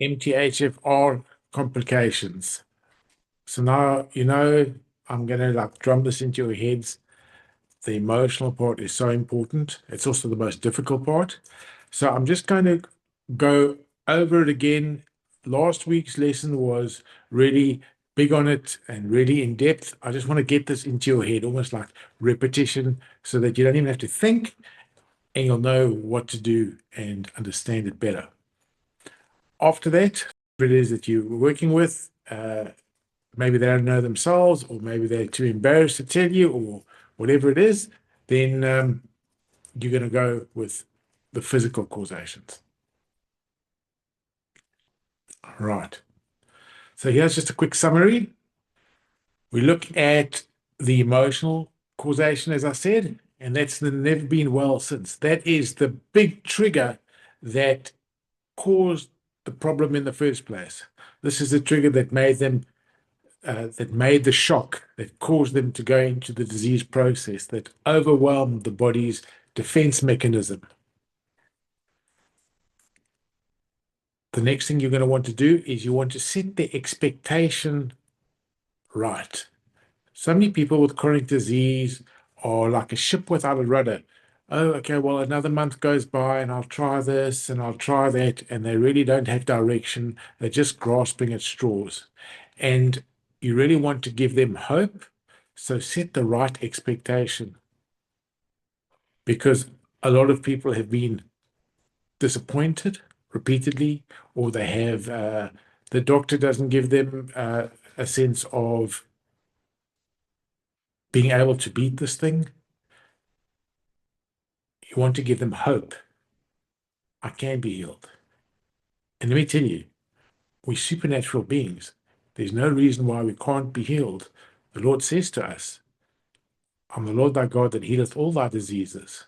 MTHFR complications. So now, I'm going to like drum this into your heads. The emotional part is so important. It's also the most difficult part. So I'm just going to go over it again. Last week's lesson was really big on it and really in depth. I just want to get this into your head, almost like repetition, so that you don't even have to think and you'll know what to do and understand it better. After that, whatever it is that you're working with, maybe they don't know themselves, or maybe they're too embarrassed to tell you, or whatever it is, then you're going to go with the physical causations. Right. So here's just a quick summary. We look at the emotional causation, as I said, and that's the never been well since. That is the big trigger that caused the problem in the first place. This is the trigger that made them that made the shock that caused them to go into the disease process, that overwhelmed the body's defense mechanism. The next thing you're going to want to do is you want to set the expectation right. So many people with chronic disease are like a ship without a rudder. Oh, okay, well, another month goes by and I'll try this and I'll try that, and they really don't have direction. They're just grasping at straws. And you really want to give them hope, so set the right expectation. Because a lot of people have been disappointed repeatedly, or they have the doctor doesn't give them a sense of being able to beat this thing. You want to give them hope. I can be healed. And let me tell you, we're supernatural beings. There's no reason why we can't be healed. The Lord says to us, I'm the Lord thy God that healeth all thy diseases.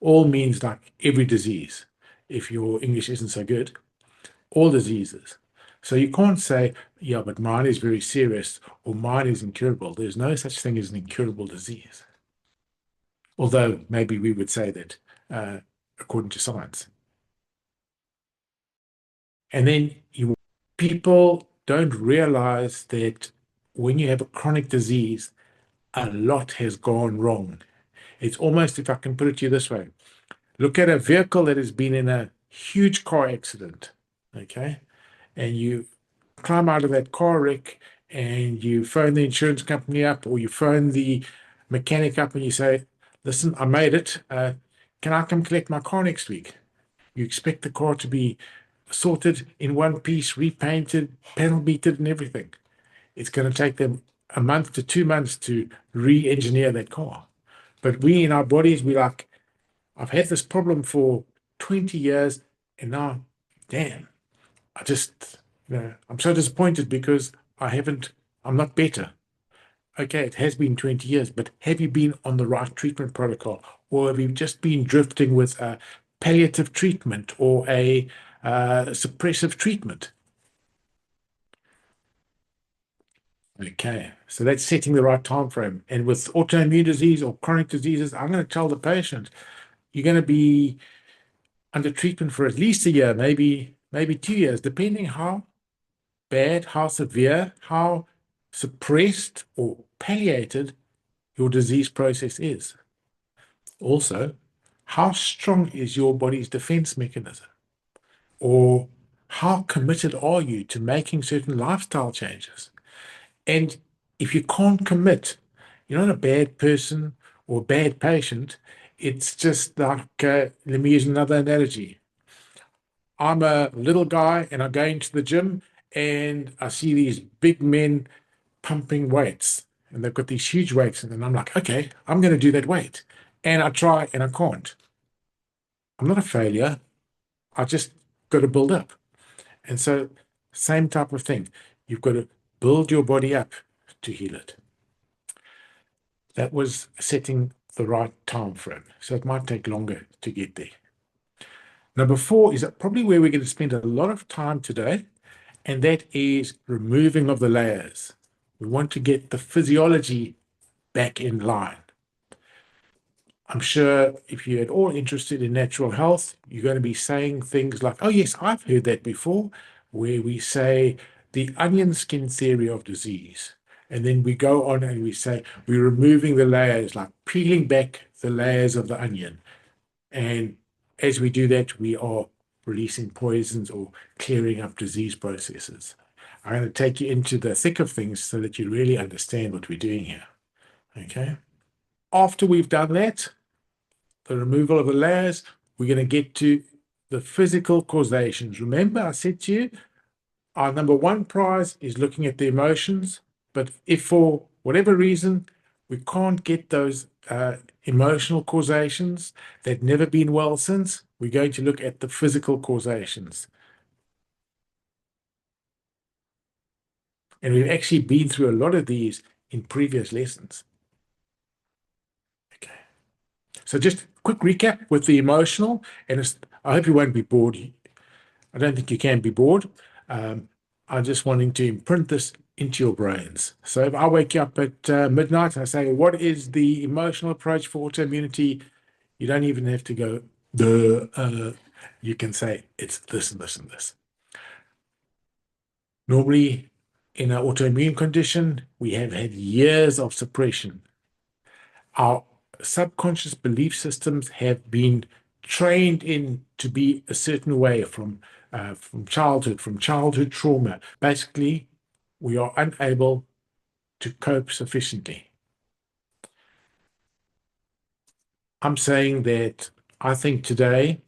All means like every disease. If your English isn't so good, all diseases. So you can't say, yeah, but mine is very serious or mine is incurable. There's no such thing as an incurable disease. Although maybe we would say that according to science. And then people don't realize that when you have a chronic disease, a lot has gone wrong. It's almost, if I can put it to you this way, look at a vehicle that has been in a huge car accident, okay? And you climb out of that car wreck and you phone the insurance company up, or you phone the mechanic up and you say, listen, I made it. Can I come collect my car next week? You expect the car to be sorted in one piece, repainted, panel beated, and everything. It's going to take them a month to 2 months to re-engineer that car. But we in our bodies, we like, I've had this problem for 20 years, and now, damn, I just, I'm so disappointed because I'm not better. Okay, it has been 20 years, but have you been on the right treatment protocol? Or have you just been drifting with a palliative treatment or a suppressive treatment? Okay, so that's setting the right time frame. And with autoimmune disease or chronic diseases, I'm going to tell the patient, you're going to be under treatment for at least a year, maybe 2 years, depending how bad, how severe, how suppressed or palliated your disease process is. Also, how strong is your body's defense mechanism? Or how committed are you to making certain lifestyle changes? And if you can't commit, you're not a bad person or a bad patient. It's just like, let me use another analogy. I'm a little guy and I go into the gym and I see these big men pumping weights, and they've got these huge weights. And then I'm like, okay, I'm going to do that weight. And I try and I can't. I'm not a failure. I just got to build up. And so, same type of thing. You've got to build your body up to heal it. That was setting the right time frame. So it might take longer to get there. Number four is probably where we're going to spend a lot of time today, and that is removing of the layers. We want to get the physiology back in line. I'm sure if you're at all interested in natural health, you're going to be saying things like, oh, yes, I've heard that before, where we say the onion skin theory of disease. And then we go on and we say we're removing the layers, like peeling back the layers of the onion. And as we do that, we are releasing poisons or clearing up disease processes. I'm going to take you into the thick of things so that you really understand what we're doing here. Okay. After we've done that, the removal of the layers, we're going to get to the physical causations. Remember, I said to you, our number one prize is looking at the emotions. But if for whatever reason we can't get those emotional causations that never been well since, we're going to look at the physical causations. And we've actually been through a lot of these in previous lessons. Okay. So just quick recap with the emotional, and I hope you won't be bored. I don't think you can be bored. I'm just wanting to imprint this into your brains. So if I wake you up at midnight and I say, what is the emotional approach for autoimmunity? You don't even have to go, you can say it's this and this and this. Normally, in an autoimmune condition, we have had years of suppression. Our subconscious belief systems have been trained in to be a certain way from childhood trauma. Basically, we are unable to cope sufficiently. I'm saying that I think today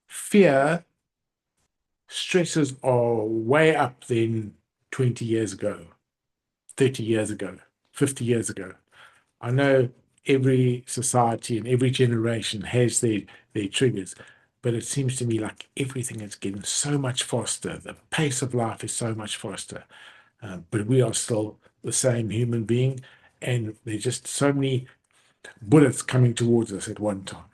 fear stresses are way up than 20 years ago, 30 years ago, 50 years ago. I know every society and every generation has their triggers, but it seems to me like everything is getting so much faster. The pace of life is so much faster. But we are still the same human being, and there's just so many bullets coming towards us at one time.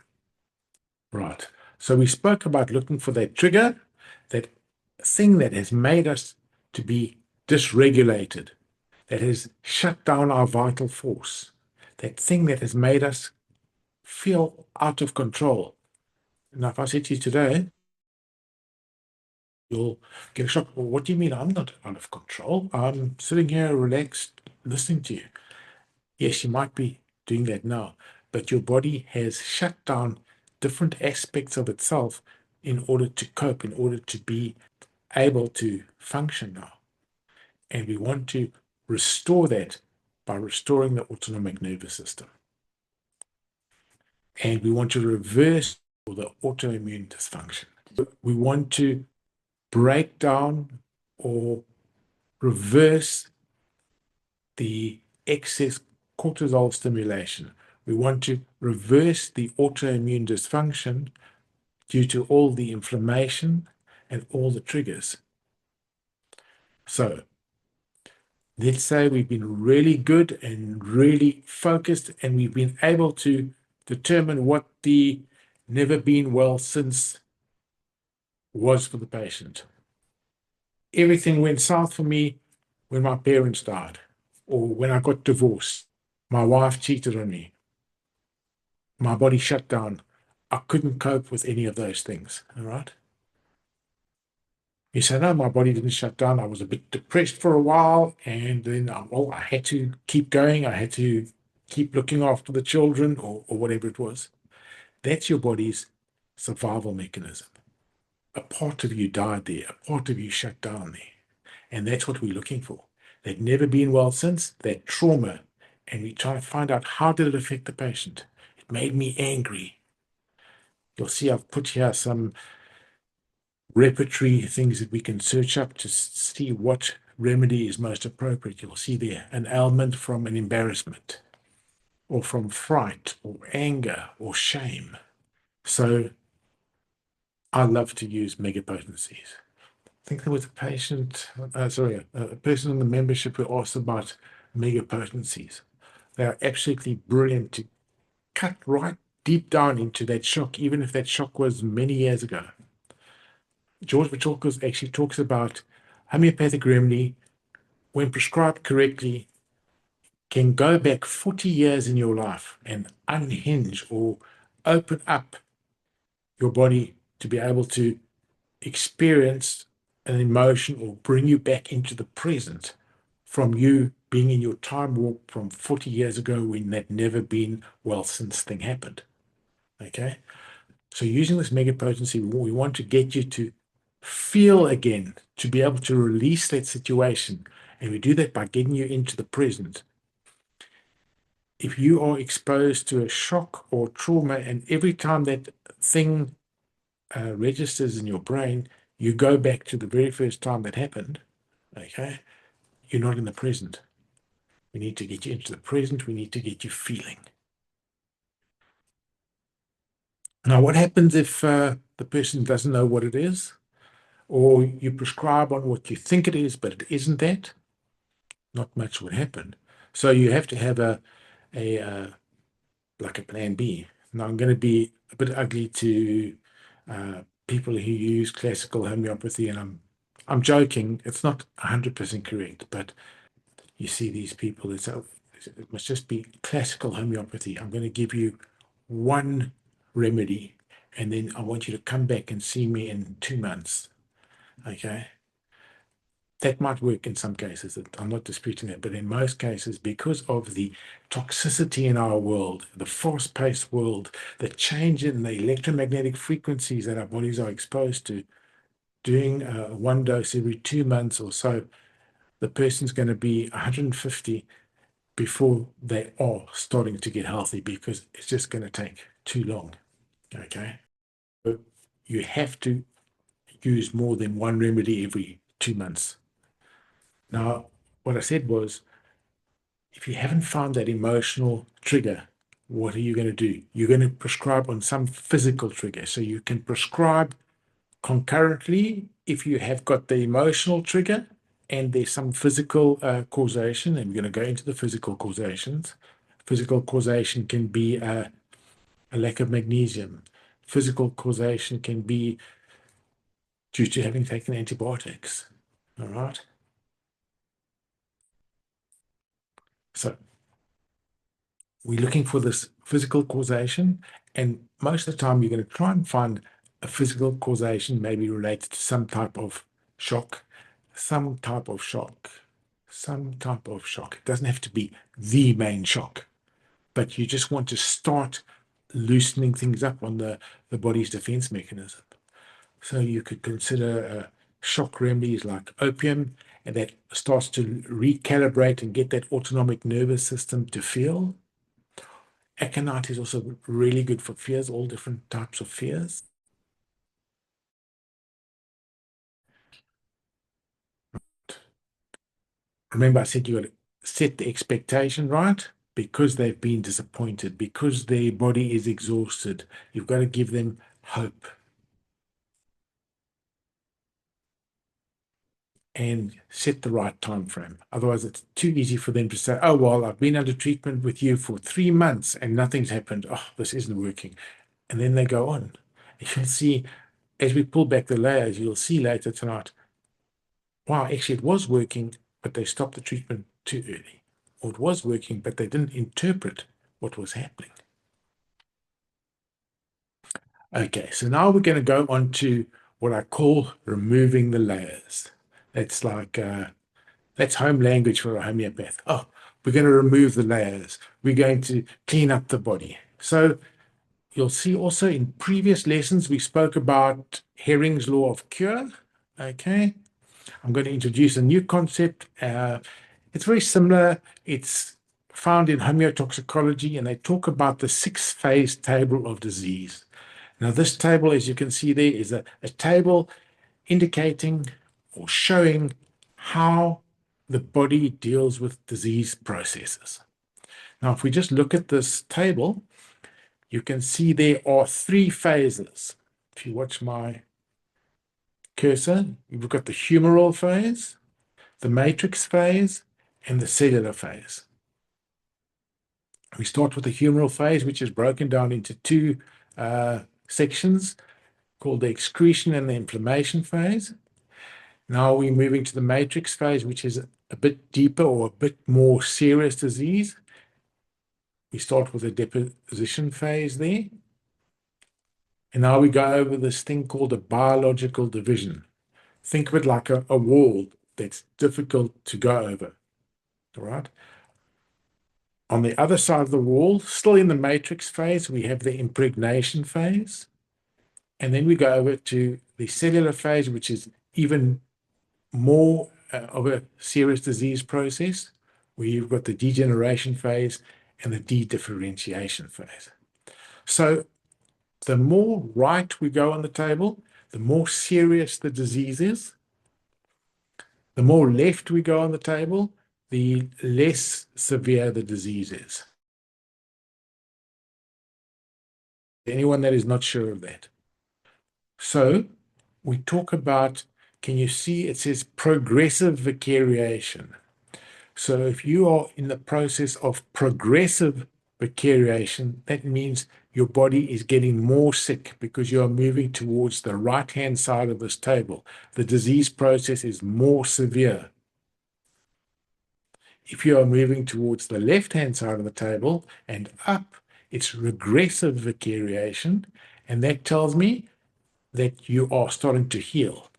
Right. So we spoke about looking for that trigger, that thing that has made us to be dysregulated, that has shut down our vital force, that thing that has made us feel out of control. Now, if I said to you today, you'll get a shock. Well, what do you mean I'm not out of control? I'm sitting here relaxed, listening to you. Yes, you might be doing that now, but your body has shut down different aspects of itself in order to cope, in order to be able to function now. And we want to restore that by restoring the autonomic nervous system. And we want to reverse the autoimmune dysfunction. We want to break down or reverse the excess cortisol stimulation. We want to reverse the autoimmune dysfunction due to all the inflammation and all the triggers. So let's say we've been really good and really focused, and we've been able to determine what the never been well since was for the patient. Everything went south for me when my parents died, or when I got divorced. My wife cheated on me. My body shut down. I couldn't cope with any of those things. All right. You say, no, my body didn't shut down. I was a bit depressed for a while, and then, well, I had to keep going. I had to keep looking after the children, or whatever it was. That's your body's survival mechanism. A part of you died there. A part of you shut down there. And that's what we're looking for. They've never been well since, that trauma. And we try to find out, how did it affect the patient? It made me angry. You'll see I've put here some repertory things that we can search up to see what remedy is most appropriate. You'll see there an ailment from an embarrassment, or from fright, or anger, or shame. So I love to use megapotencies. I think there was a person in the membership who asked about megapotencies. They are absolutely brilliant to cut right deep down into that shock, even if that shock was many years ago. George Bachalkos actually talks about homeopathic remedy, when prescribed correctly, can go back 40 years in your life and unhinge or open up your body to be able to experience an emotion or bring you back into the present from you being in your time warp from 40 years ago when that never been well since thing happened. Okay? So using this mega potency, we want to get you to feel again, to be able to release that situation. And we do that by getting you into the present. If you are exposed to a shock or trauma, and every time that thing registers in your brain, you go back to the very first time that happened, okay? You're not in the present. We need to get you into the present. We need to get you feeling. Now, what happens if the person doesn't know what it is, or you prescribe on what you think it is, but it isn't that? Not much would happen. So you have to have like a plan B. Now, I'm going to be a bit ugly to people who use classical homeopathy, and I'm joking. It's not 100% correct, but you see these people. It must just be classical homeopathy. I'm going to give you one remedy, and then I want you to come back and see me in 2 months. Okay? That might work in some cases. I'm not disputing that, but in most cases, because of the toxicity in our world, the fast-paced world, the change in the electromagnetic frequencies that our bodies are exposed to, doing one dose every 2 months or so, the person's going to be 150 before they are starting to get healthy, because it's just going to take too long. Okay? But you have to use more than one remedy every 2 months. Now, what I said was, if you haven't found that emotional trigger, what are you going to do? You're going to prescribe on some physical trigger. So you can prescribe concurrently if you have got the emotional trigger and there's some physical causation, and we're going to go into the physical causations. Physical causation can be a lack of magnesium. Physical causation can be due to having taken antibiotics. All right. So we're looking for this physical causation, and most of the time you're going to try and find a physical causation maybe related to some type of shock, some type of shock, some type of shock. It doesn't have to be the main shock, but you just want to start loosening things up on the body's defense mechanism. So you could consider shock remedies like opium, and that starts to recalibrate and get that autonomic nervous system to feel. Aconite is also really good for fears, all different types of fears. Remember, I said you got to set the expectation right, because they've been disappointed, because their body is exhausted. You've got to give them hope. And set the right time frame. Otherwise, it's too easy for them to say, oh, well, I've been under treatment with you for 3 months and nothing's happened. Oh, this isn't working. And then they go on. You'll see, as we pull back the layers, you'll see later tonight, wow, actually it was working, but they stopped the treatment too early. Or it was working, but they didn't interpret what was happening. Okay, so now we're going to go on to what I call removing the layers. That's like that's home language for a homeopath. Oh, we're going to remove the layers. We're going to clean up the body. So you'll see also in previous lessons, we spoke about Herring's law of cure. Okay. I'm going to introduce a new concept. It's very similar. It's found in homeotoxicology, and they talk about the 6-phase table of disease. Now, this table, as you can see there, is a table indicating or showing how the body deals with disease processes. Now, if we just look at this table, you can see there are 3 phases. If you watch my cursor, we've got the humoral phase, the matrix phase, and the cellular phase. We start with the humoral phase, which is broken down into 2 sections called the excretion and the inflammation phase. Now we're moving to the matrix phase, which is a bit deeper or a bit more serious disease, we start with a deposition phase there. And now we go over this thing called a biological division. Think of it like a wall that's difficult to go over. All right. On the other side of the wall, still in the matrix phase, we have the impregnation phase. And then we go over to the cellular phase, which is even more of a serious disease process, where you've got the degeneration phase and the de-differentiation phase. So the more right we go on the table, the more serious the disease is. The more left we go on the table, the less severe the disease is. Anyone that is not sure of that. So we talk about, can you see it says progressive vicariation? So if you are in the process of progressive vicariation, that means your body is getting more sick because you are moving towards the right-hand side of this table. The disease process is more severe. If you are moving towards the left-hand side of the table and up, it's regressive vicariation, and that tells me that you are starting to heal.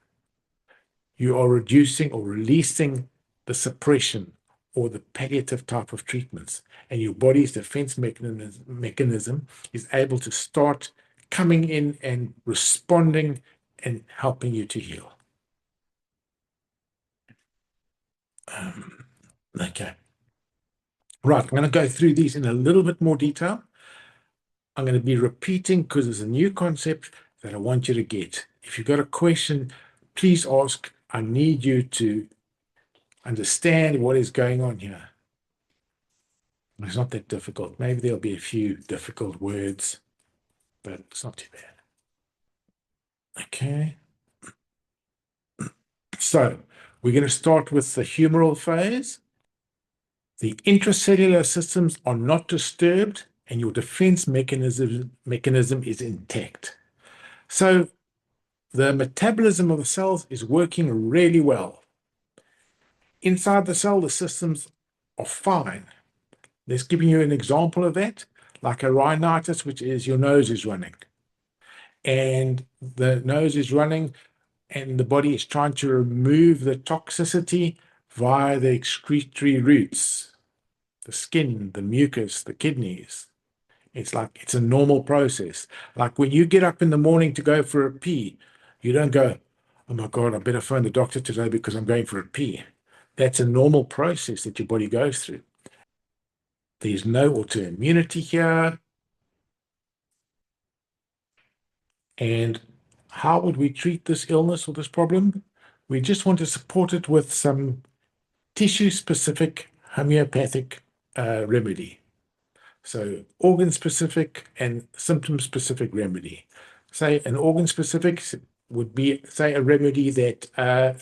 You are reducing or releasing the suppression or the palliative type of treatments, and your body's defense mechanism is able to start coming in and responding and helping you to heal. Okay. Right, I'm going to go through these in a little bit more detail. I'm going to be repeating because it's a new concept that I want you to get. If you've got a question, please ask. I need you to understand what is going on here. It's not that difficult. Maybe there'll be a few difficult words, but it's not too bad. Okay. So we're going to start with the humoral phase. The intracellular systems are not disturbed and your defense mechanism is intact. So the metabolism of the cells is working really well. Inside the cell, the systems are fine. Let's give you an example of that, like a rhinitis, which is your nose is running. And the nose is running, and the body is trying to remove the toxicity via the excretory routes, the skin, the mucus, the kidneys. It's a normal process. Like when you get up in the morning to go for a pee, you don't go, oh my God, I better phone the doctor today because I'm going for a pee. That's a normal process that your body goes through. There's no autoimmunity here. And how would we treat this illness or this problem? We just want to support it with some tissue-specific homeopathic remedy. So organ-specific and symptom-specific remedy. Say an organ-specific would be, say, a remedy that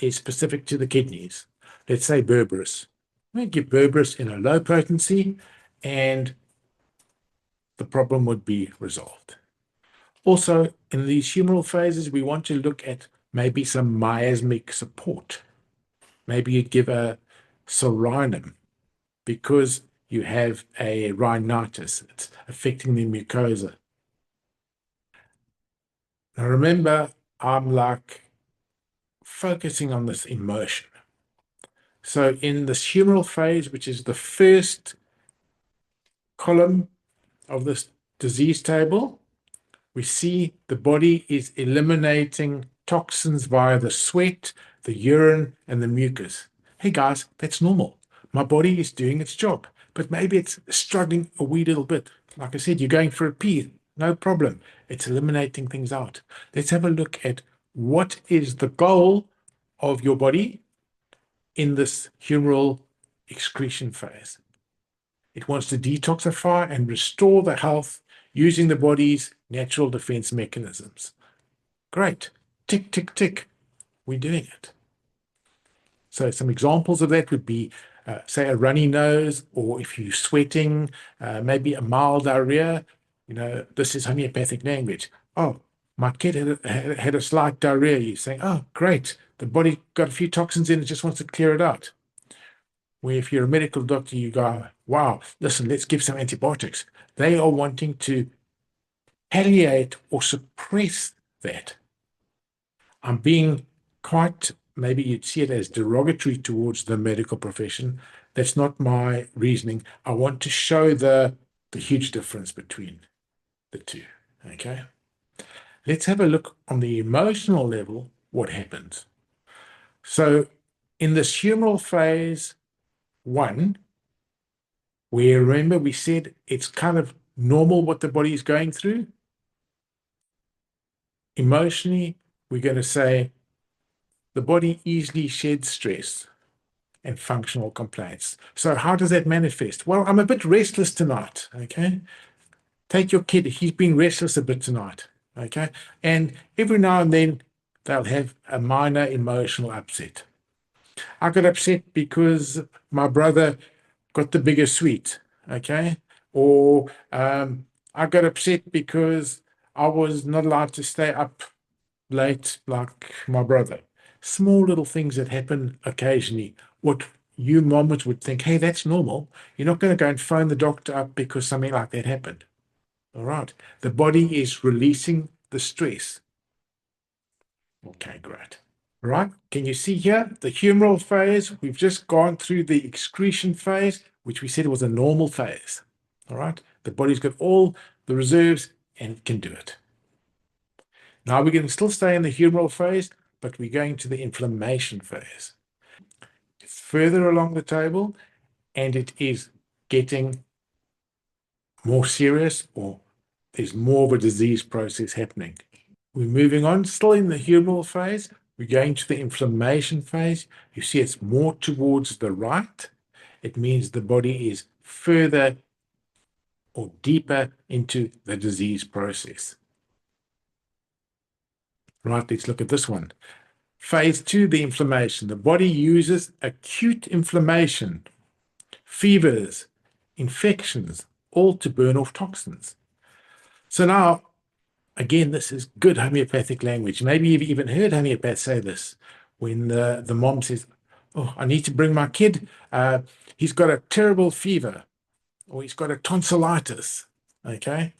is specific to the kidneys. Let's say berberis. We give berberis in a low potency and the problem would be resolved. Also, in these humoral phases, we want to look at maybe some miasmic support. Maybe you give a serenum because you have a rhinitis. It's affecting the mucosa. Now remember, I'm like focusing on this emotion. So in this humoral phase, which is the first column of this disease table, we see the body is eliminating toxins via the sweat, the urine, and the mucus. Hey guys, that's normal. My body is doing its job, but maybe it's struggling a wee little bit. Like I said, you're going for a pee, no problem. It's eliminating things out. Let's have a look at what is the goal of your body in this humoral excretion phase. It wants to detoxify and restore the health using the body's natural defense mechanisms. Great. Tick, tick, tick. We're doing it. So some examples of that would be, say, a runny nose, or if you're sweating, maybe a mild diarrhea. This is homeopathic language. Oh, my kid had a slight diarrhea. You're saying, oh, great. The body got a few toxins in, it just wants to clear it out. where if you're a medical doctor, you go, wow, listen, let's give some antibiotics. They are wanting to palliate or suppress that. I'm being quite, maybe you'd see it as derogatory towards the medical profession. That's not my reasoning. I want to show the huge difference between the two. Okay. Let's have a look on the emotional level, what happens. So in this humoral phase 1, where remember we said it's kind of normal what the body is going through, emotionally, we're going to say the body easily sheds stress and functional complaints. So how does that manifest? Well, I'm a bit restless tonight, okay? Take your kid, he's been restless a bit tonight, okay? And every now and then they'll have a minor emotional upset. I got upset because my brother got the bigger sweet, okay? Or I got upset because I was not allowed to stay up late like my brother. Small little things that happen occasionally. What you mamas would think, hey, that's normal. You're not going to go and phone the doctor up because something like that happened. All right. The body is releasing the stress. Okay, great. All right. Can you see here the humoral phase? We've just gone through the excretion phase, which we said was a normal phase. All right. The body's got all the reserves and it can do it. Now we're going to still stay in the humoral phase, but we're going to the inflammation phase. It's further along the table and it is getting more serious, or there's more of a disease process happening. We're moving on, still in the humoral phase. We're going to the inflammation phase. You see it's more towards the right. It means the body is further or deeper into the disease process. Right, let's look at this one. Phase 2, the inflammation. The body uses acute inflammation, fevers, infections, all to burn off toxins. So now, again, this is good homeopathic language. Maybe you've even heard homeopaths say this when the mom says, oh, I need to bring my kid. He's got a terrible fever or he's got a tonsillitis. Okay.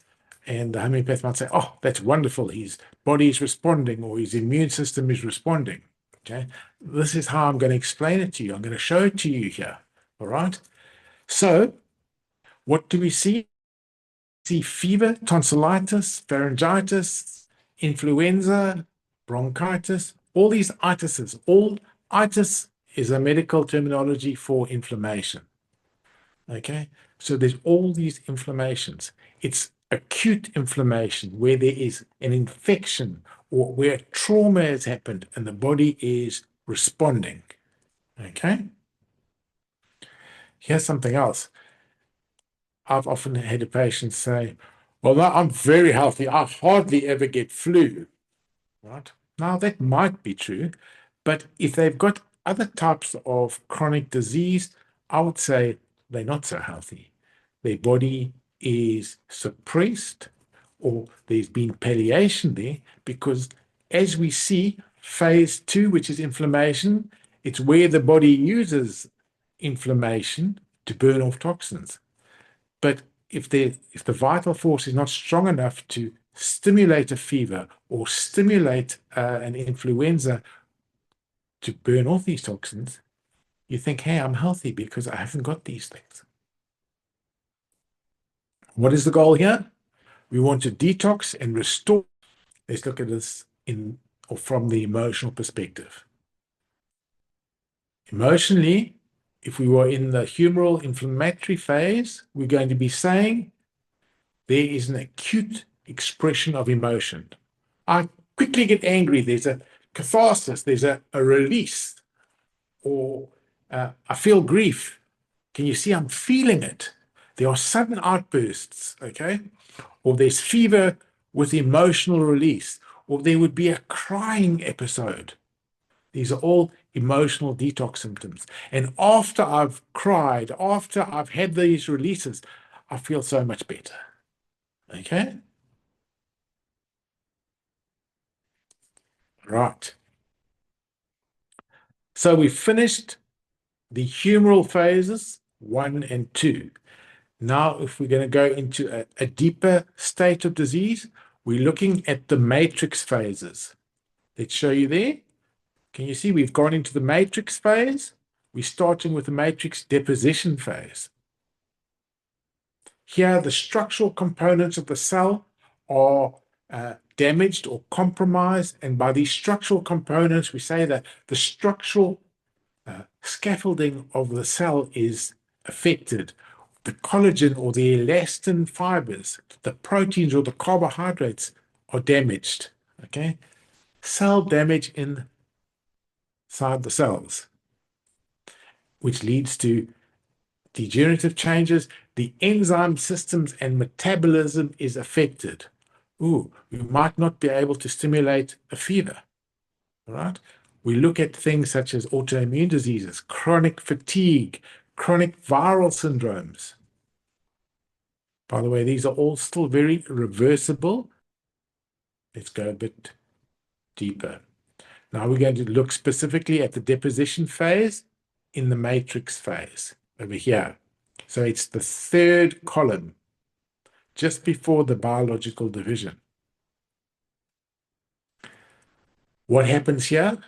And the homeopath might say, oh, that's wonderful. His body is responding or his immune system is responding. Okay. This is how I'm going to explain it to you. I'm going to show it to you here. All right. So what do we see? See fever, tonsillitis, pharyngitis, influenza, bronchitis, all these itises. All itis is a medical terminology for inflammation. Okay, so there's all these inflammations. It's acute inflammation where there is an infection or where trauma has happened and the body is responding. Okay, here's something else. I've often had a patient say, well, no, I'm very healthy. I hardly ever get flu, right? Now, that might be true, but if they've got other types of chronic disease, I would say they're not so healthy. Their body is suppressed or there's been palliation there because as we see, phase 2, which is inflammation, it's where the body uses inflammation to burn off toxins. But if the vital force is not strong enough to stimulate a fever or stimulate an influenza to burn off these toxins, you think, hey, I'm healthy because I haven't got these things. What is the goal here? We want to detox and restore. Let's look at this in or from the emotional perspective. Emotionally, if we were in the humoral inflammatory phase, we're going to be saying there is an acute expression of emotion. I quickly get angry. There's a catharsis, there's a release, or I feel grief. Can you see I'm feeling it? There are sudden outbursts, okay? Or there's fever with emotional release, or there would be a crying episode. These are all emotional detox symptoms. And after I've cried, after I've had these releases, I feel so much better. Okay? Right. So we finished the humoral phases, 1 and 2. Now, if we're going to go into a deeper state of disease, we're looking at the matrix phases. Let's show you there. Can you see we've gone into the matrix phase? We're starting with the matrix deposition phase. Here, the structural components of the cell are damaged or compromised. And by these structural components, we say that the structural scaffolding of the cell is affected. The collagen or the elastin fibers, the proteins or the carbohydrates are damaged. Okay? Cell damage inside the cells, which leads to degenerative changes. The enzyme systems and metabolism is affected. You might not be able to stimulate a fever. All right? We look at things such as autoimmune diseases, chronic fatigue, chronic viral syndromes. By the way, these are all still very reversible. Let's go a bit deeper. Now we're going to look specifically at the deposition phase in the matrix phase over here. So it's the third column, just before the biological division. What happens here?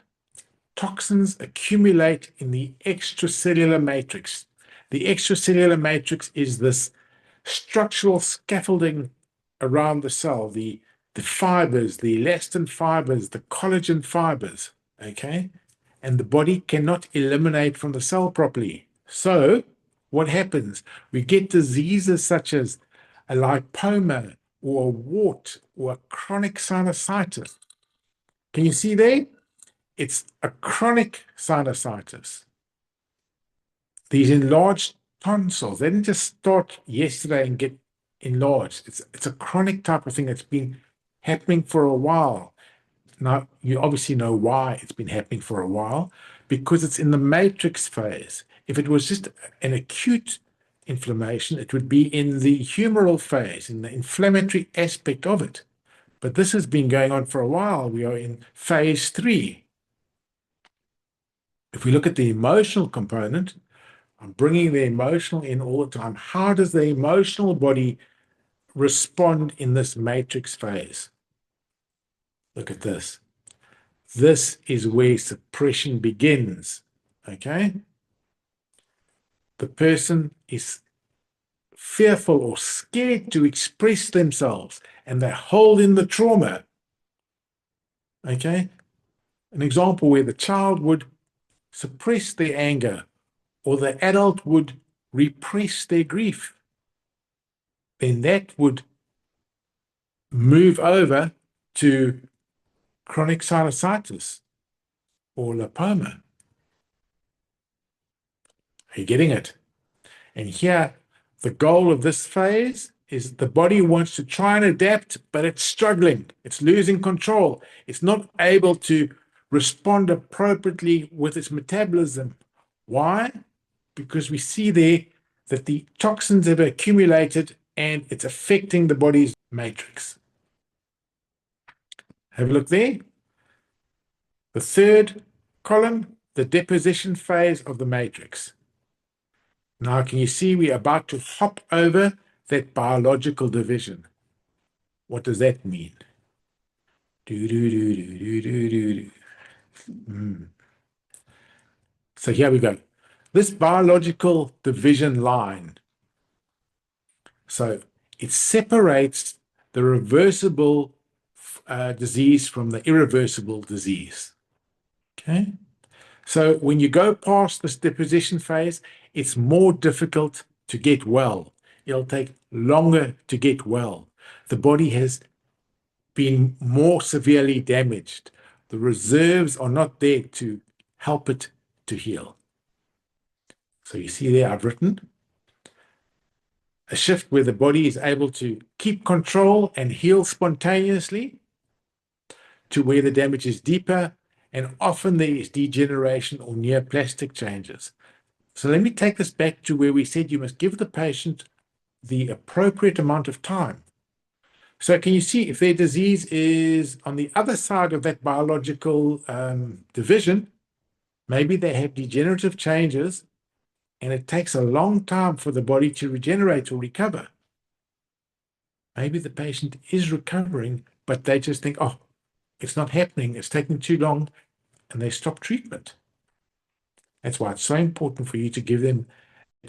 Toxins accumulate in the extracellular matrix. The extracellular matrix is this structural scaffolding around the cell, the fibers, the elastin fibers, the collagen fibers, okay? And the body cannot eliminate from the cell properly. So what happens? We get diseases such as a lipoma or a wart or a chronic sinusitis. Can you see there? It's a chronic sinusitis. These enlarged tonsils, they didn't just start yesterday and get enlarged. It's a chronic type of thing that's been happening for a while. Now, you obviously know why it's been happening for a while, because it's in the matrix phase. If it was just an acute inflammation, it would be in the humoral phase, in the inflammatory aspect of it. But this has been going on for a while. We are in phase 3. If we look at the emotional component, I'm bringing the emotional in all the time. How does the emotional body respond in this matrix phase? Look at this. This is where suppression begins, okay? The person is fearful or scared to express themselves, and they hold in the trauma, okay? An example where the child would suppress their anger, or the adult would repress their grief, then that would move over to chronic sinusitis or lipoma. Are you getting it? And here, the goal of this phase is the body wants to try and adapt, but it's struggling. It's losing control. It's not able to respond appropriately with its metabolism. Why? Because we see there that the toxins have accumulated and it's affecting the body's matrix. Have a look there. The third column, the deposition phase of the matrix. Now, can you see we're about to hop over that biological division? What does that mean? So here we go. This biological division line, so it separates the reversible disease from the irreversible disease. Okay? So when you go past this deposition phase, it's more difficult to get well. It'll take longer to get well. The body has been more severely damaged. The reserves are not there to help it to heal. So you see there, I've written a shift where the body is able to keep control and heal spontaneously, to where the damage is deeper, and often there is degeneration or neoplastic changes. So let me take this back to where we said you must give the patient the appropriate amount of time. So can you see if their disease is on the other side of that biological division, maybe they have degenerative changes and it takes a long time for the body to regenerate or recover. Maybe the patient is recovering, but they just think, oh, it's not happening, it's taking too long, and they stop treatment. That's why it's so important for you to give them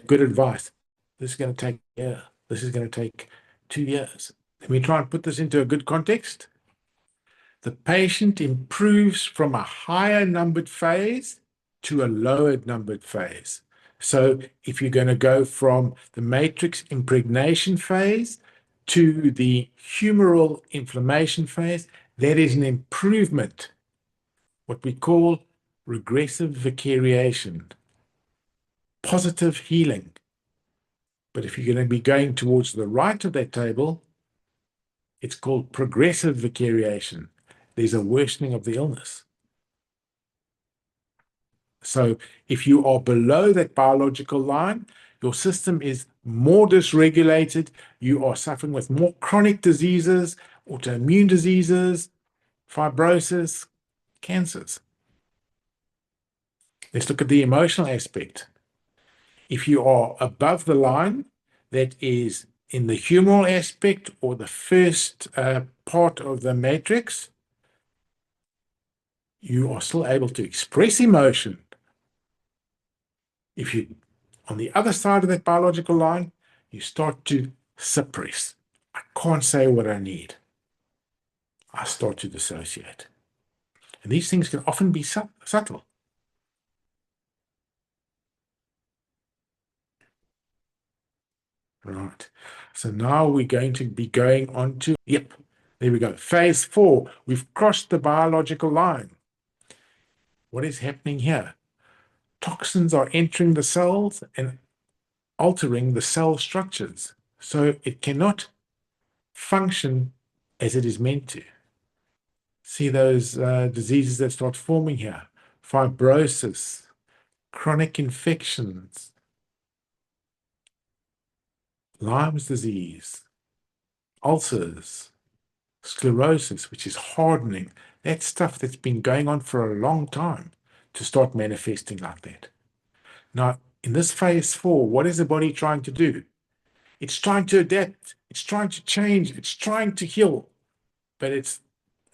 good advice. This is going to take a year. This is going to take 2 years. Let me try and put this into a good context. The patient improves from a higher numbered phase to a lower numbered phase. So if you're going to go from the matrix impregnation phase to the humoral inflammation phase, that is an improvement, what we call regressive vicariation, positive healing. But if you're going to be going towards the right of that table, it's called progressive vicariation. There's a worsening of the illness. So if you are below that biological line, your system is more dysregulated. You are suffering with more chronic diseases, autoimmune diseases, fibrosis, cancers. Let's look at the emotional aspect. If you are above the line, that is in the humoral aspect or the first part of the matrix, you are still able to express emotion. If you on the other side of that biological line, you start to suppress. I can't say what I need. I start to dissociate. And these things can often be subtle. Right. So now we're going to be going on to, yep, there we go. Phase 4. We've crossed the biological line. What is happening here? Toxins are entering the cells and altering the cell structures. So it cannot function as it is meant to. See those diseases that start forming here: fibrosis, chronic infections, Lyme's disease, ulcers, sclerosis, which is hardening. That's stuff that's been going on for a long time to start manifesting like that. Now, in this phase 4, what is the body trying to do? It's trying to adapt. It's trying to change. It's trying to heal, but it's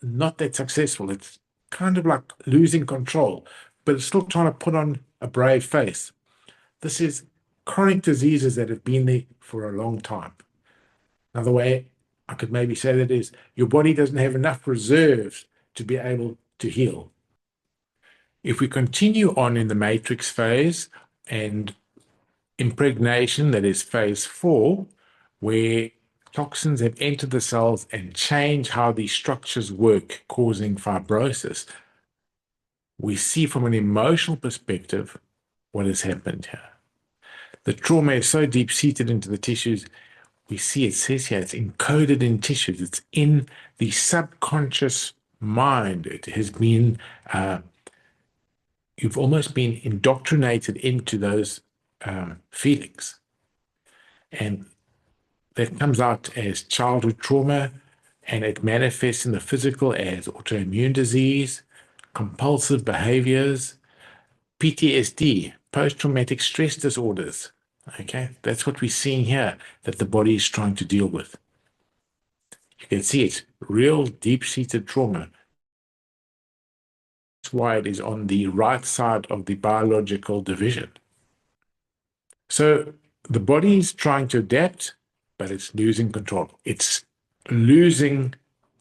not that successful. It's kind of like losing control, but it's still trying to put on a brave face. This is chronic diseases that have been there for a long time. Another way I could maybe say that is your body doesn't have enough reserves to be able to heal. If we continue on in the matrix phase and impregnation, that is phase 4, where toxins have entered the cells and change how these structures work, causing fibrosis, we see from an emotional perspective what has happened here. The trauma is so deep-seated into the tissues, we see it says here, it's encoded in tissues. It's in the subconscious mind. It has been, you've almost been indoctrinated into those feelings. And that comes out as childhood trauma, and it manifests in the physical as autoimmune disease, compulsive behaviors, PTSD, post-traumatic stress disorders. Okay, that's what we're seeing here that the body is trying to deal with. You can see it's real deep-seated trauma. That's why it is on the right side of the biological division. So the body is trying to adapt, but it's losing control. It's losing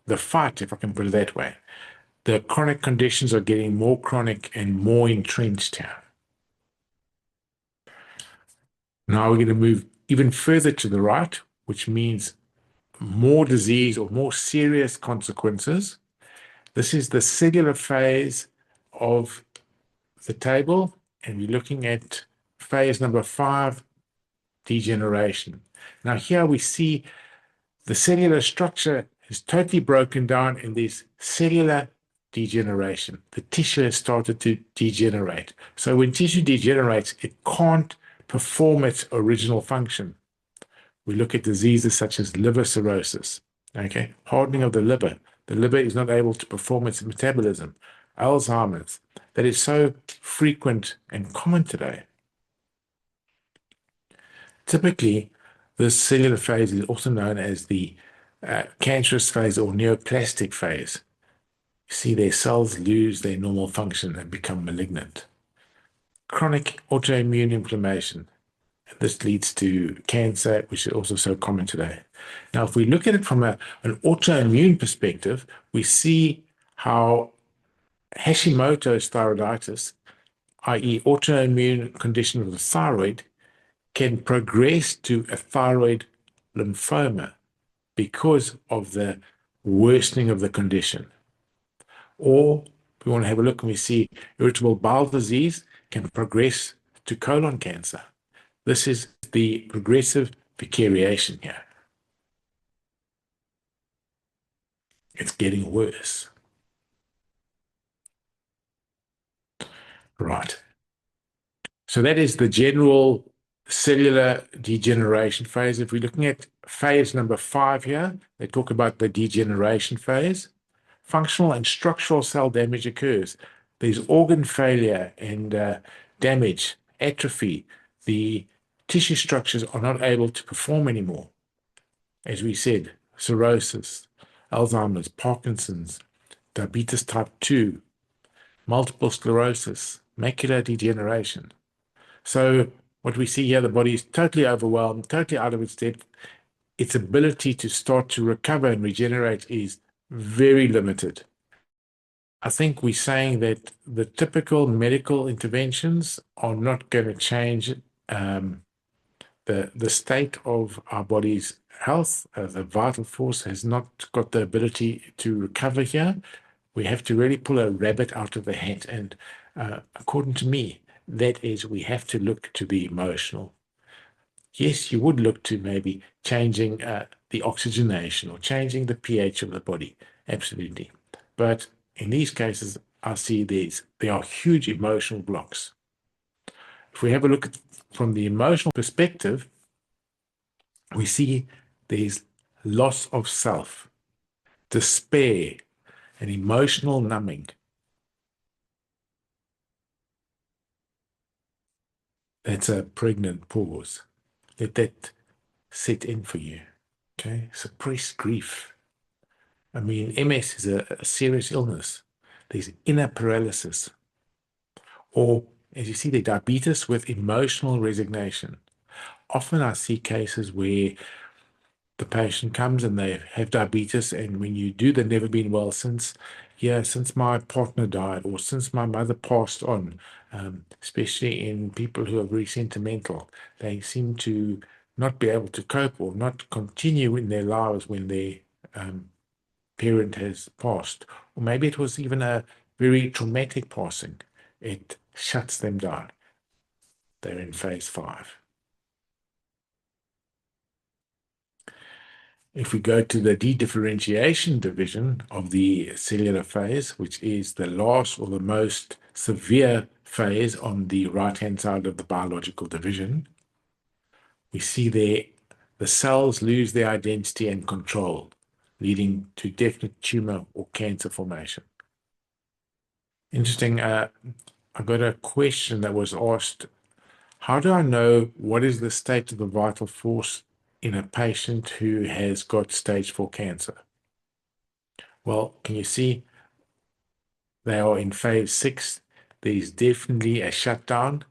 the fight, if I can put it that way. The chronic conditions are getting more chronic and more entrenched here. Now we're going to move even further to the right, which means more disease or more serious consequences. This is the cellular phase of the table, and we're looking at phase number 5, degeneration. Now here we see the cellular structure is totally broken down in this cellular degeneration. The tissue has started to degenerate. So when tissue degenerates, it can't perform its original function. We look at diseases such as liver cirrhosis, okay, hardening of the liver. The liver is not able to perform its metabolism. Alzheimer's, that is so frequent and common today. Typically, this cellular phase is also known as the cancerous phase or neoplastic phase. You see their cells lose their normal function and become malignant. Chronic autoimmune inflammation. This leads to cancer, which is also so common today. Now, if we look at it from an autoimmune perspective, we see how Hashimoto's thyroiditis, i.e., autoimmune condition of the thyroid, can progress to a thyroid lymphoma because of the worsening of the condition. Or we want to have a look and we see irritable bowel disease can progress to colon cancer. This is the progressive vicariation here. It's getting worse. Right. So that is the general cellular degeneration phase. If we're looking at phase number 5 here, they talk about the degeneration phase. Functional and structural cell damage occurs. There's organ failure and damage, atrophy. The tissue structures are not able to perform anymore. As we said, cirrhosis, Alzheimer's, Parkinson's, diabetes type 2, multiple sclerosis, macular degeneration. So what we see here, the body is totally overwhelmed, totally out of its depth. Its ability to start to recover and regenerate is very limited. I think we're saying that the typical medical interventions are not going to change the state of our body's health. The vital force has not got the ability to recover here. We have to really pull a rabbit out of the hat. And according to me, that is, we have to look to the emotional. Yes, you would look to maybe changing the oxygenation or changing the pH of the body. Absolutely. But in these cases, I see there are huge emotional blocks. If we have a look at from the emotional perspective, we see there's loss of self, despair, and emotional numbing. That's a pregnant pause. Let that set in for you. Okay, suppressed grief. I mean, MS is a serious illness. There's inner paralysis. Or, as you see, the diabetes with emotional resignation. Often I see cases where the patient comes and they have diabetes, and when you do the never been well since, yeah, since my partner died or since my mother passed on, especially in people who are very sentimental, they seem to not be able to cope or not continue in their lives when their parent has passed. Or maybe it was even a very traumatic passing. It shuts them down. They're in phase 5. If we go to the dedifferentiation division of the cellular phase, which is the last or the most severe phase on the right-hand side of the biological division, we see there the cells lose their identity and control, leading to definite tumor or cancer formation. Interesting. I got a question that was asked, how do I know what is the state of the vital force in a patient who has got stage 4 cancer? Well, can you see they are in phase 6? There's definitely a shutdown.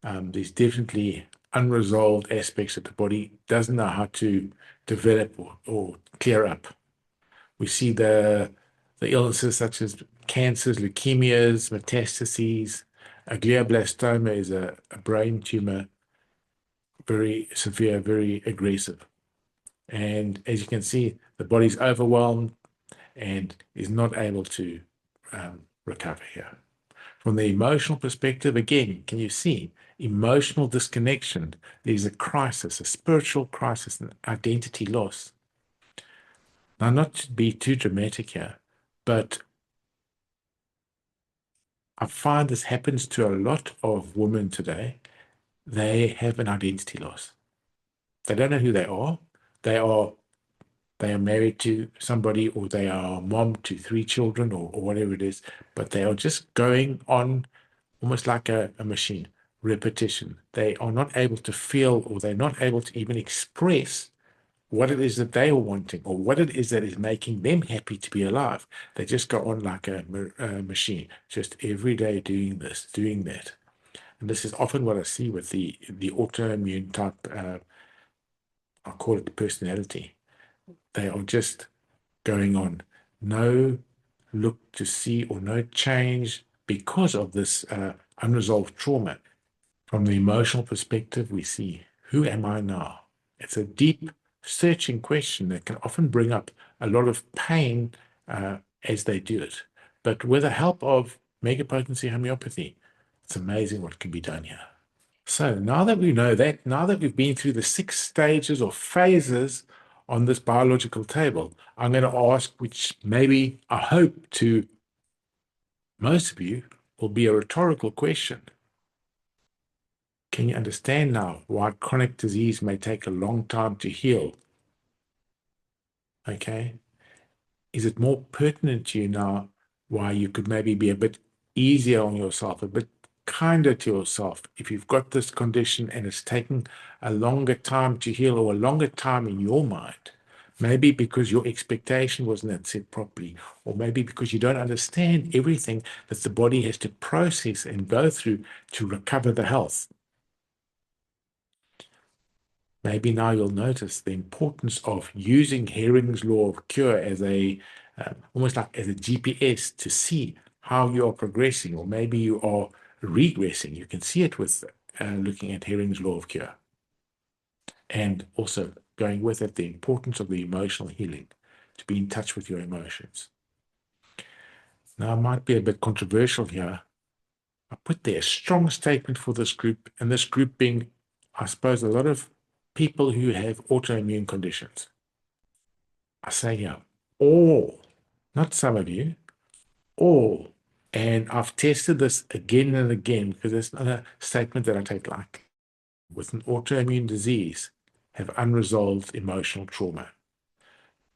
There's definitely unresolved aspects that the body doesn't know how to develop or clear up. We see the illnesses such as cancers, leukemias, metastases. A glioblastoma is a brain tumor, very severe, very aggressive. And as you can see, the body's overwhelmed and is not able to recover here. From the emotional perspective, again, can you see emotional disconnection? There's a crisis, a spiritual crisis, an identity loss. Now, not to be too dramatic here, but I find this happens to a lot of women today. They have an identity loss. They don't know who they are. They are married to somebody, or they are mom to 3 children, or whatever it is, but they are just going on almost like a machine, repetition. They are not able to feel, or they're not able to even express what it is that they are wanting, or what it is that is making them happy to be alive. They just go on like a machine, just every day doing this, doing that. And this is often what I see with the autoimmune type, I call it personality. They are just going on. No look to see or no change because of this unresolved trauma. From the emotional perspective, we see, who am I now? It's a deep, searching question that can often bring up a lot of pain as they do it. But with the help of megapotency homeopathy, it's amazing what can be done here. So now that we know that, now that we've been through the 6 stages or phases on this biological table, I'm going to ask, which maybe I hope to most of you will be a rhetorical question. Can you understand now why chronic disease may take a long time to heal? Okay. Is it more pertinent to you now why you could maybe be a bit easier on yourself, a bit kinder to yourself if you've got this condition and it's taken a longer time to heal, or a longer time in your mind? Maybe because your expectation wasn't set properly, or maybe because you don't understand everything that the body has to process and go through to recover the health. Maybe now you'll notice the importance of using Hering's law of cure as a almost like as a GPS to see how you are progressing, or maybe you are regressing. You can see it with looking at Hering's law of cure. And also going with it, the importance of the emotional healing, to be in touch with your emotions. Now, it might be a bit controversial here. I put there a strong statement for this group, and this group being, I suppose, a lot of people who have autoimmune conditions. I say here, all, not some of you, all. And I've tested this again and again, because it's not a statement that I take lightly. With an autoimmune disease, have unresolved emotional trauma.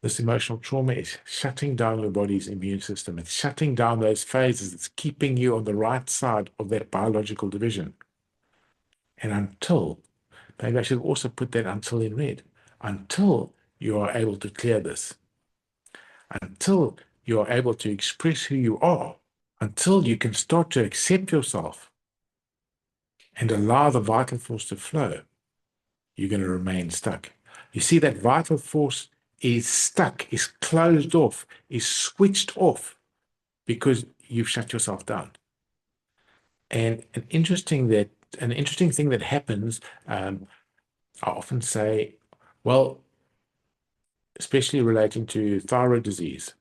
This emotional trauma is shutting down your body's immune system. It's shutting down those phases. It's keeping you on the right side of that biological division. And until, maybe I should also put that until in red, until you are able to clear this, until you are able to express who you are, until you can start to accept yourself and allow the vital force to flow, you're going to remain stuck. You see, that vital force is stuck, is closed off, is switched off because you've shut yourself down. And an interesting thing that happens, I often say, well, especially relating to thyroid disease,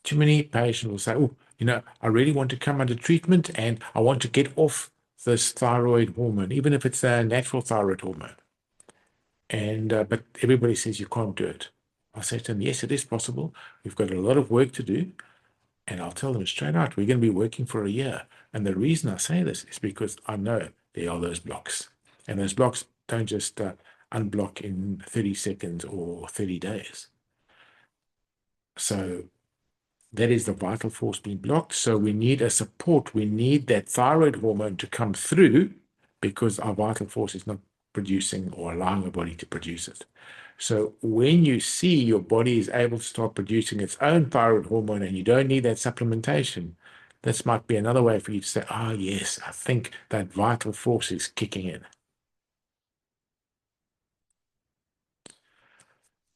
too many patients will say, oh, I really want to come under treatment and I want to get off this thyroid hormone, even if it's a natural thyroid hormone. And but everybody says you can't do it. I say to them, yes, it is possible. We've got a lot of work to do. And I'll tell them straight out, we're going to be working for a year. And the reason I say this is because I know there are those blocks. And those blocks don't just unblock in 30 seconds or 30 days. So that is the vital force being blocked. So we need a support. We need that thyroid hormone to come through because our vital force is not producing or allowing the body to produce it. So when you see your body is able to start producing its own thyroid hormone and you don't need that supplementation, this might be another way for you to say, oh, yes, I think that vital force is kicking in.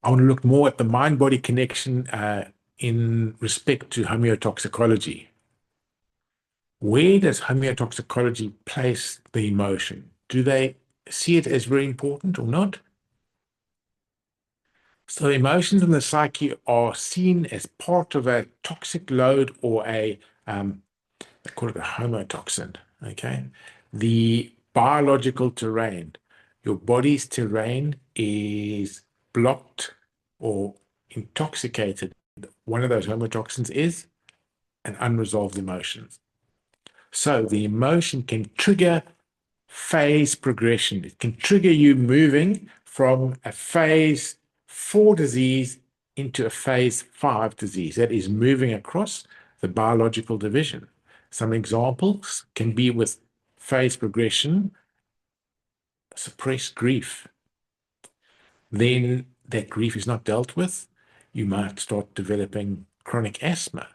I want to look more at the mind-body connection in respect to homeotoxicology. Where does homeotoxicology place the emotion? Do they see it as very important or not? So emotions in the psyche are seen as part of a toxic load, or they call it a homotoxin, okay? The biological terrain, your body's terrain is blocked or intoxicated. One of those homotoxins is an unresolved emotion. So the emotion can trigger phase progression. It can trigger you moving from a phase 4 disease into a phase 5 disease. That is moving across the biological division. Some examples can be with phase progression, suppressed grief, then that grief is not dealt with, you might start developing chronic asthma,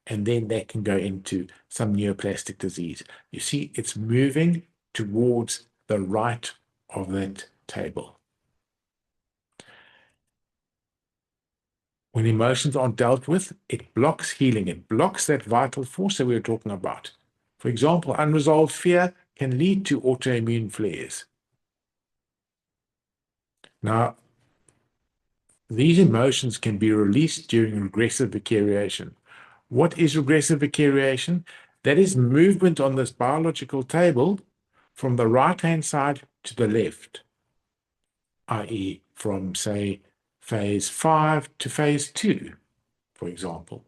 and then that can go into some neoplastic disease. You see, it's moving towards the right of that table. When emotions aren't dealt with, it blocks healing. It blocks that vital force that we were talking about. For example, unresolved fear can lead to autoimmune flares. Now, these emotions can be released during regressive vicariation. What is regressive vicariation? That is movement on this biological table from the right-hand side to the left, i.e. from, say, phase 5 to phase 2, for example.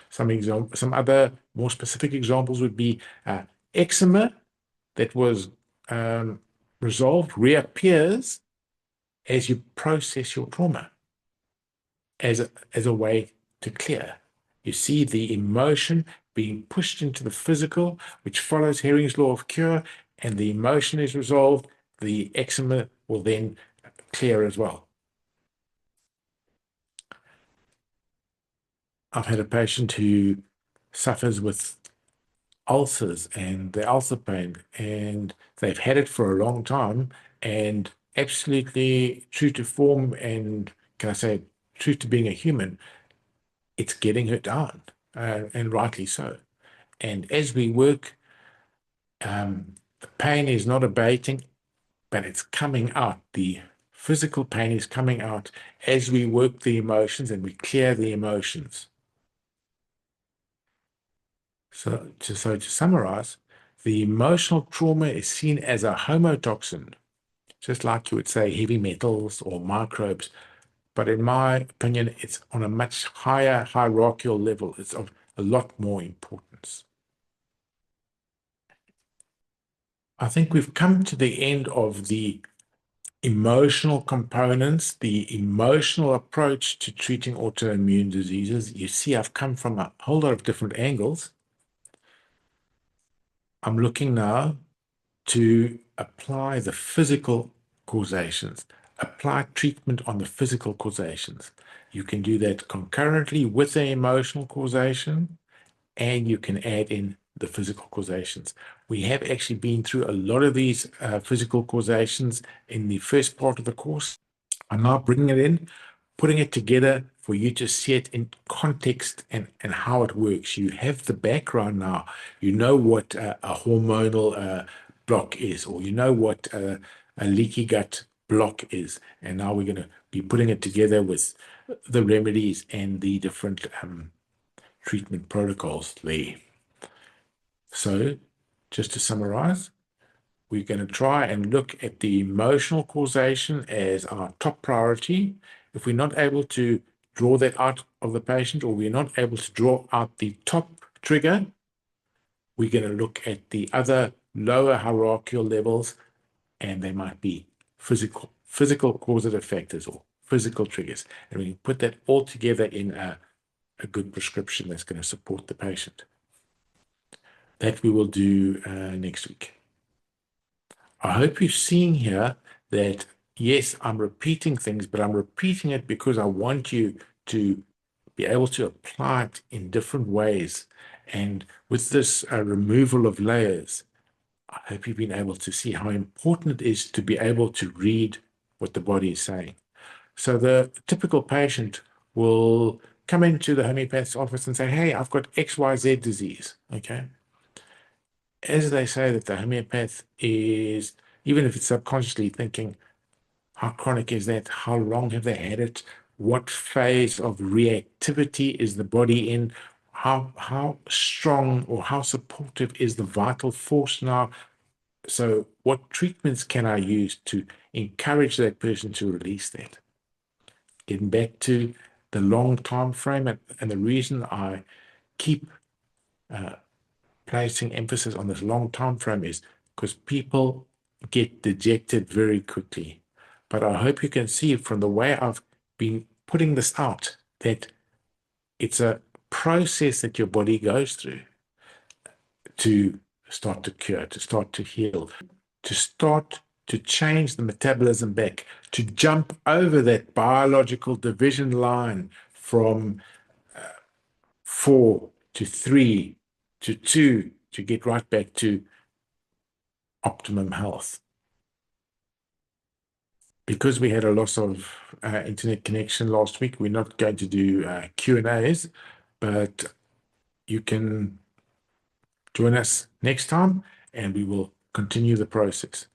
Some other more specific examples would be eczema that was resolved reappears as you process your trauma as a way to clear. You see the emotion being pushed into the physical, which follows Hering's law of cure, and the emotion is resolved, the eczema will then clear as well. I've had a patient who suffers with ulcers and the ulcer pain, and they've had it for a long time, and absolutely true to form and, can I say, true to being a human, it's getting her down, and rightly so. And as we work, the pain is not abating, but it's coming out. The physical pain is coming out as we work the emotions and we clear the emotions. So to summarize, the emotional trauma is seen as a homotoxin, just like you would say heavy metals or microbes. But in my opinion, it's on a much higher hierarchical level. It's of a lot more importance. I think we've come to the end of the emotional components, the emotional approach to treating autoimmune diseases. You see, I've come from a whole lot of different angles. I'm looking now to apply the physical causations, apply treatment on the physical causations. You can do that concurrently with the emotional causation, and you can add in the physical causations. We have actually been through a lot of these physical causations in the first part of the course. I'm now bringing it in, putting it together for you to see it in context and how it works. You have the background now. You know what a hormonal block is, or you know what a leaky gut block is. And now we're going to be putting it together with the remedies and the different treatment protocols there. So just to summarize, we're going to try and look at the emotional causation as our top priority. If we're not able to draw that out of the patient, or we're not able to draw out the top trigger, we're going to look at the other lower hierarchical levels, and they might be physical causative factors or physical triggers. And we can put that all together in a good prescription that's going to support the patient. That we will do next week. I hope you've seen here that, yes, I'm repeating things, but I'm repeating it because I want you to be able to apply it in different ways. And with this removal of layers, I hope you've been able to see how important it is to be able to read what the body is saying. So the typical patient will come into the homeopath's office and say, hey, I've got XYZ disease, okay? As they say that the homeopath is, even if it's subconsciously thinking, how chronic is that? How long have they had it? What phase of reactivity is the body in? How strong or how supportive is the vital force now? So what treatments can I use to encourage that person to release that? Getting back to the long time frame, and the reason I keep placing emphasis on this long time frame is because people get dejected very quickly. But I hope you can see from the way I've been putting this out that it's a process that your body goes through to start to cure, to start to heal, to start to change the metabolism back, to jump over that biological division line from 4 to 3 to 2 to get right back to optimum health. Because we had a loss of internet connection last week, we're not going to do Q&As, but you can join us next time and we will continue the process.